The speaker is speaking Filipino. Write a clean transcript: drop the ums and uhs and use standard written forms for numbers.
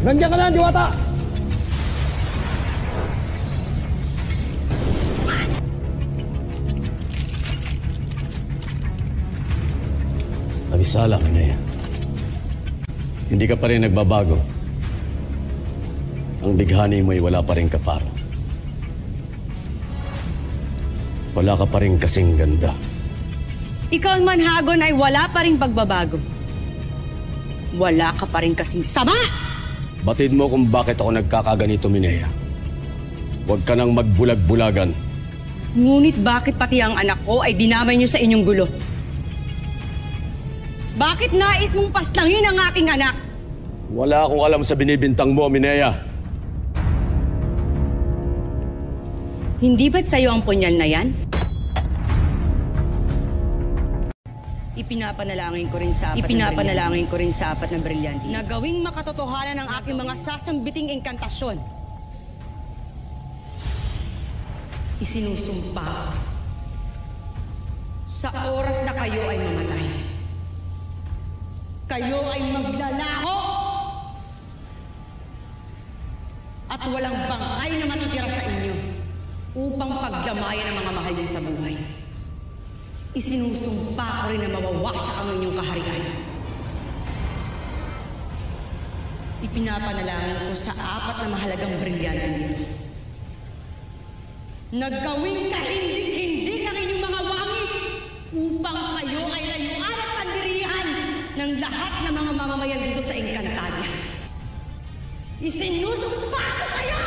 Nandiyan ka na, Diwata! Abisala, Minea. Hindi ka pa rin nagbabago. Ang bighani mo'y wala pa rin kaparo. Wala ka pa rin kasing ganda. Ikaw man, Hagon, ay wala pa rin pagbabago. Wala ka pa rin kasing sama! Batid mo kung bakit ako nagkakaganito, Minea. Huwag ka nang magbulag-bulagan. Ngunit bakit pati ang anak ko ay dinamay niyo sa inyong gulo? Bakit nais mong paslangin ang aking anak? Wala akong alam sa binibintang mo, Minea. Hindi ba't sa'yo ang punyal na yan? Ipinapanalangin ko rin sa apat na brilyante na gawing makatotohanan ang aking mga sasambiting engkantasyon. Isinusumpa ko. Sa oras na kayo ay mamatay, kayo ay maglalaho! At walang bangkay na matitira sa inyo upang pagdamayan ang mga mahal niyo sa buhay. Isinusumpa ko rin na mawawasak ang inyong kaharian. Ipinapanalangin ko sa apat na mahalagang brilyante nito. Naggawing kahindik-hindik ang inyong mga wangis upang kayo ay layuan at pandirihan ng lahat ng mga mamamayan dito sa Encantadia. Isinusumpa ko kayo!